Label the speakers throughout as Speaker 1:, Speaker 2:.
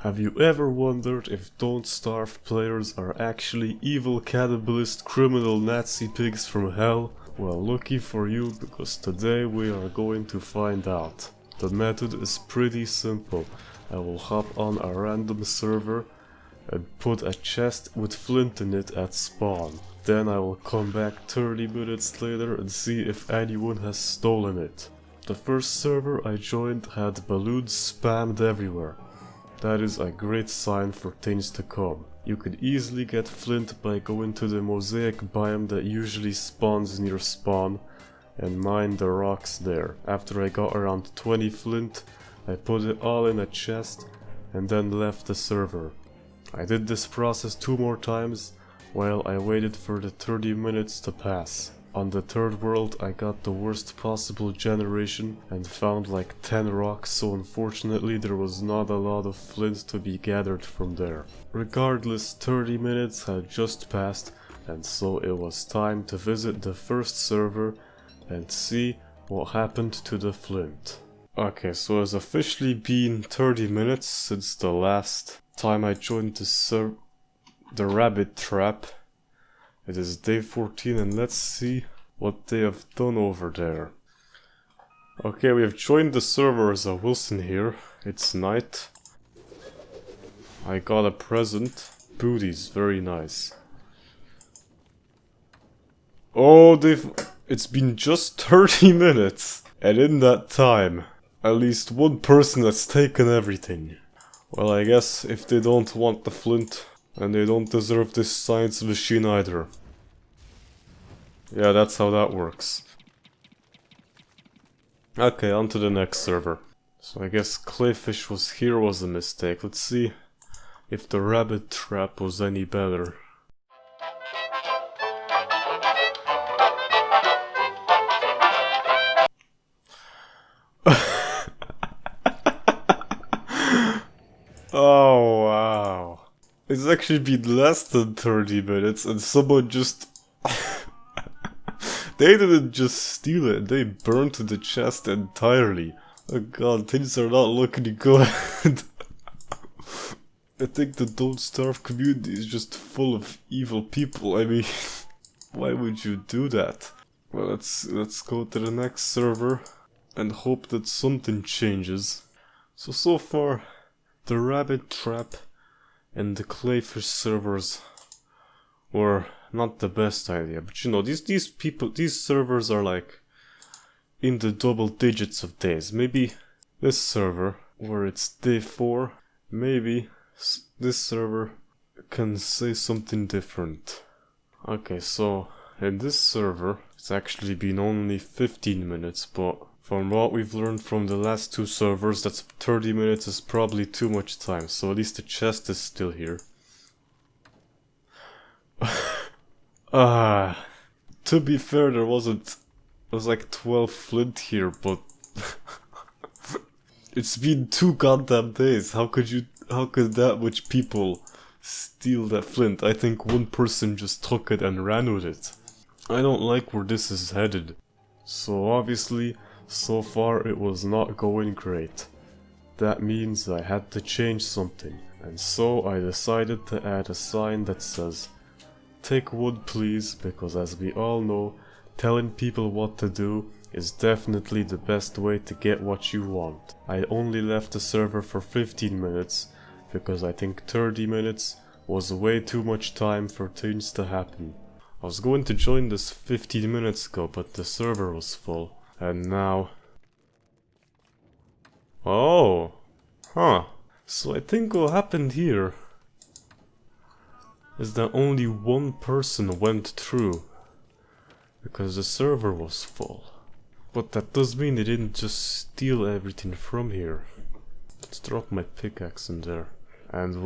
Speaker 1: Have you ever wondered if Don't Starve players are actually evil cannibalist criminal Nazi pigs from hell? Well, lucky for you, because today we are going to find out. The method is pretty simple. I will hop on a random server and put a chest with flint in it at spawn. Then I will come back 30 minutes later and see if anyone has stolen it. The first server I joined had balloons spammed everywhere. That is a great sign for things to come. You could easily get flint by going to the mosaic biome that usually spawns near spawn and mine the rocks there. After I got around 20 flint, I put it all in a chest and then left the server. I did this process 2 more times while I waited for the 30 minutes to pass. On the third world I got the worst possible generation and found like 10 rocks, so unfortunately there was not a lot of flint to be gathered from there. Regardless, 30 minutes had just passed, and so it was time to visit the first server and see what happened to the flint. Okay, so it's officially been 30 minutes since the last time I joined the rabbit trap. It is day 14 and let's see what they have done over there. Okay, we have joined the server as a Wilson here. It's night. I got a present. Booties, very nice. Oh, it's been just 30 minutes. And in that time, at least one person has taken everything. Well, I guess if they don't want the flint, and they don't deserve this science machine either. Yeah, that's how that works. Okay, on to the next server. So I guess Clayfish was a mistake. Let's see if the rabbit trap was any better. Oh wow. It's actually been less than 30 minutes and someone just... They didn't just steal it, they burnt the chest entirely. Oh god, things are not looking good. I think the Don't Starve community is just full of evil people. I mean, why would you do that? Well, let's go to the next server and hope that something changes. So far, the rabbit trap and the Clayfish servers were not the best idea, but you know, these servers are like in the double digits of days. Maybe this server, where it's day 4, maybe this server can say something different. Okay, so in this server, it's actually been only 15 minutes, but from what we've learned from the last 2 servers, that's 30 minutes is probably too much time, so at least the chest is still here. To be fair, there was like 12 flint here, but it's been 2 goddamn days. How could that much people steal that flint? I think one person just took it and ran with it. I don't like where this is headed. So obviously, so far it was not going great. That means I had to change something, and so I decided to add a sign that says, "Take wood please," because as we all know, telling people what to do is definitely the best way to get what you want. I only left the server for 15 minutes, because I think 30 minutes was way too much time for things to happen. I was going to join this 15 minutes ago, but the server was full, and now... Oh! Huh. So I think what happened here is that only one person went through, because the server was full. But that does mean they didn't just steal everything from here. Let's drop my pickaxe in there, and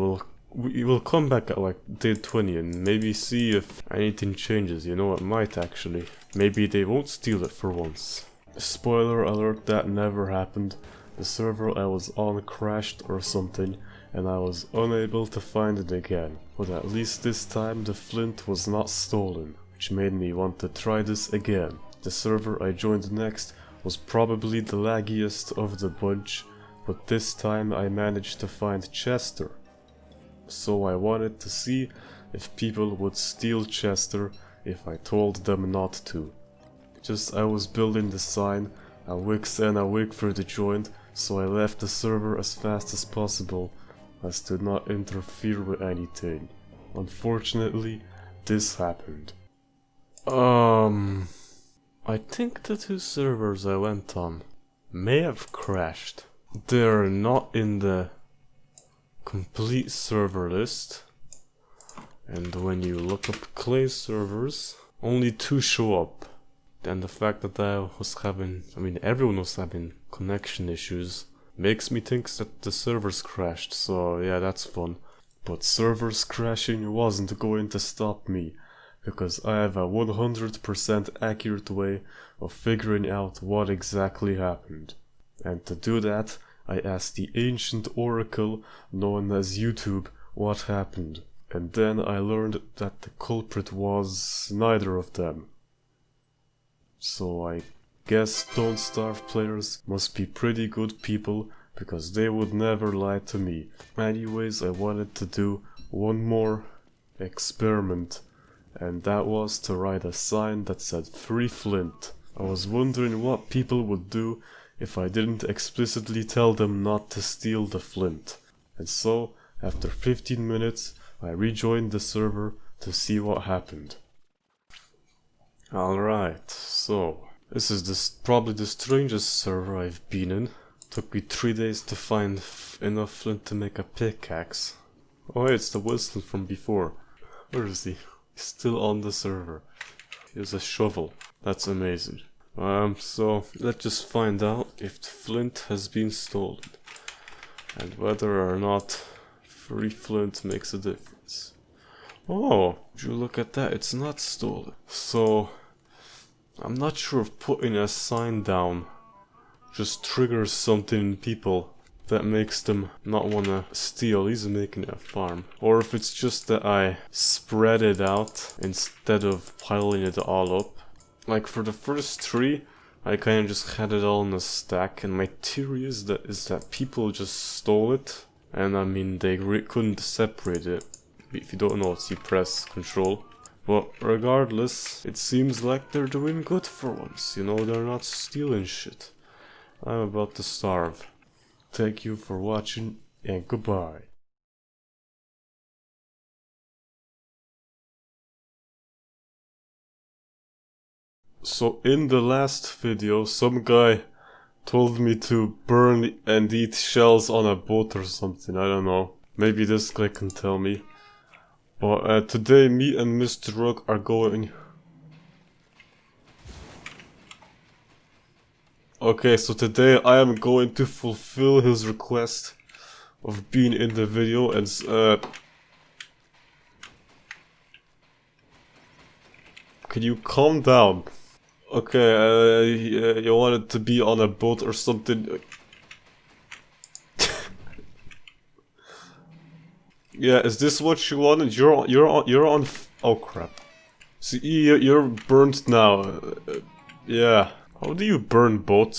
Speaker 1: we will come back at like day 20 and maybe see if anything changes. You know, it might actually. Maybe they won't steal it for once. Spoiler alert, that never happened. The server I was on crashed or something, and I was unable to find it again. But at least this time the flint was not stolen, which made me want to try this again. The server I joined next was probably the laggiest of the bunch, but this time I managed to find Chester. So I wanted to see if people would steal Chester if I told them not to. Just I was building the sign, a wix and a wig for the joint, so I left the server as fast as possible, as to not interfere with anything. Unfortunately, this happened. I think the two servers I went on may have crashed. They're not in the complete server list, and when you look up Clay servers, only 2 show up. And the fact that everyone was having connection issues makes me think that the servers crashed, so yeah, that's fun. But servers crashing wasn't going to stop me, because I have a 100% accurate way of figuring out what exactly happened. And to do that, I asked the ancient oracle known as YouTube what happened. And then I learned that the culprit was neither of them. So I guess Don't Starve players must be pretty good people, because they would never lie to me. Anyways, I wanted to do one more experiment, and that was to write a sign that said "Free Flint." I was wondering what people would do if I didn't explicitly tell them not to steal the flint. And so, after 15 minutes, I rejoined the server to see what happened. Alright, so this is probably the strangest server I've been in. Took me 3 days to find enough flint to make a pickaxe. Oh hey, it's the Wilson from before. Where is he? He's still on the server. Here's a shovel. That's amazing. So let's just find out if the flint has been stolen. And whether or not free flint makes a difference. Oh, would you look at that, it's not stolen. So, I'm not sure if putting a sign down just triggers something in people that makes them not wanna steal. He's making a farm. Or if it's just that I spread it out instead of piling it all up. Like for the first 3, I kinda just had it all in a stack, and my theory is that people just stole it. And I mean, they couldn't separate it. If you don't know it, you press Control. But regardless, it seems like they're doing good for once. You know, they're not stealing shit. I'm about to starve. Thank you for watching, and goodbye. So in the last video, some guy told me to burn and eat shells on a boat or something, I don't know. Maybe this guy can tell me. But today me and Mr. Rock are going... Okay, so today I am going to fulfill his request of being in the video and can you calm down? Okay, you wanted to be on a boat or something. Yeah, is this what you wanted? You're on. Oh crap! See, you're burnt now. Yeah. How do you burn boats?